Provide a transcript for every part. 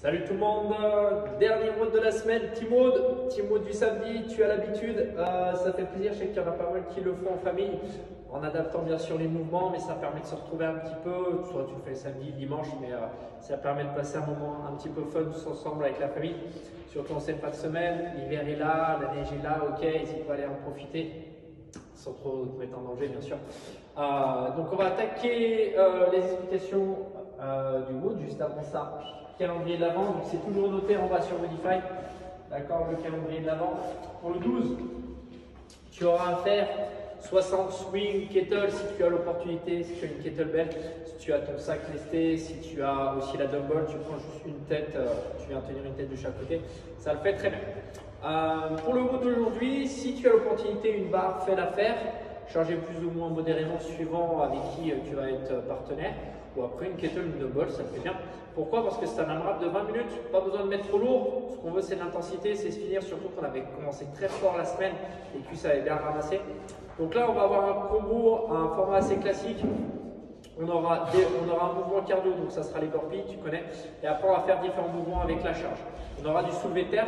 Salut tout le monde, dernier mode de la semaine, petit mode du samedi, tu as l'habitude, ça fait plaisir, je sais qu'il y en a pas mal qui le font en famille, en adaptant bien sûr les mouvements, mais ça permet de se retrouver un petit peu, soit tu le fais le samedi, le dimanche, mais ça permet de passer un moment un petit peu fun tous ensemble avec la famille, surtout en cette fin de semaine, l'hiver est là, la neige est là, ok, n'hésite pas à aller en profiter, sans trop te mettre en danger bien sûr. Donc on va attaquer les explications du mood, juste avant ça. Calendrier de l'avant, donc c'est toujours noté en bas sur Modify, d'accord, le calendrier de l'avant. Pour le 12, tu auras à faire 60 swing kettle si tu as l'opportunité, si tu as une kettlebell, si tu as ton sac lesté, si tu as aussi la dumbbell, tu prends juste une tête, tu viens tenir une tête de chaque côté, ça le fait très bien. Pour le mood d'aujourd'hui, si tu as l'opportunité, une barre, fais l'affaire, charger plus ou moins modérément suivant avec qui tu vas être partenaire, ou après une kettle, une dumbbell, ça le fait bien. Pourquoi? Parce que c'est un AMRAP de 20 minutes, pas besoin de mettre trop lourd. Ce qu'on veut, c'est l'intensité, c'est se finir, surtout qu'on avait commencé très fort la semaine et que ça avait bien ramassé. Donc là, on va avoir un combo, un format assez classique. On aura un mouvement cardio, donc ça sera les burpees, tu connais. Et après, on va faire différents mouvements avec la charge. On aura du soulevé de terre,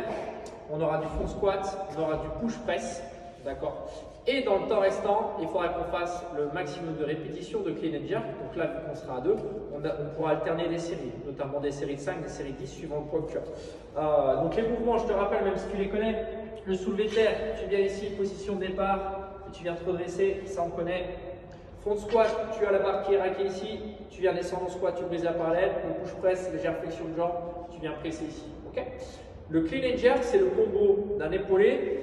on aura du front squat, on aura du push press, d'accord. Et dans le temps restant, il faudra qu'on fasse le maximum de répétitions de clean and jerk. Donc là, vu qu'on sera à deux, on pourra alterner des séries, notamment des séries de 5, des séries de 10 suivant le poids que tu as. Donc les mouvements, je te rappelle, même si tu les connais, le soulevé de terre, tu viens ici, position de départ, et tu viens te redresser, ça on connaît. Front squat, tu as la barre qui est raquée ici, tu viens descendre en squat, tu brises la parallèle. Le push press, légère flexion de jambe, tu viens presser ici. Okay, le clean and jerk, c'est le combo d'un épaulé.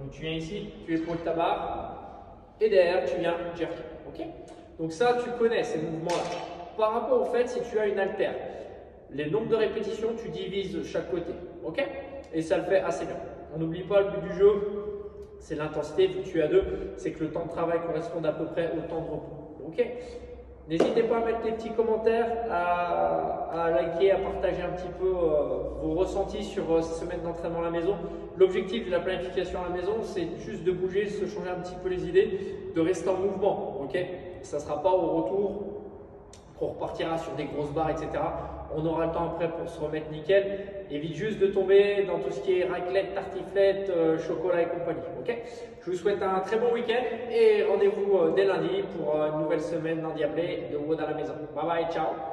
Donc tu viens ici, tu épaules ta barre et derrière tu viens jerker. Okay, donc ça tu connais ces mouvements-là. Par rapport au fait, si tu as une haltère, les nombres de répétitions, tu divises chaque côté. Okay, et ça le fait assez bien. On n'oublie pas le but du jeu, c'est l'intensité. Vu que tu es à deux, c'est que le temps de travail corresponde à peu près au temps de repos. Okay, n'hésitez pas à mettre des petits commentaires, à liker, à partager un petit peu vos ressentis sur ces semaines d'entraînement à la maison. L'objectif de la planification à la maison, c'est juste de bouger, de se changer un petit peu les idées, de rester en mouvement. Okay, ça ne sera pas au retour qu'on repartira sur des grosses barres, etc. On aura le temps après pour se remettre nickel. Évite juste de tomber dans tout ce qui est raclette, tartiflette, chocolat et compagnie. Okay, je vous souhaite un très bon week-end et rendez-vous dès lundi pour une nouvelle semaine d'endiablé de WOD à la maison. Bye bye, ciao.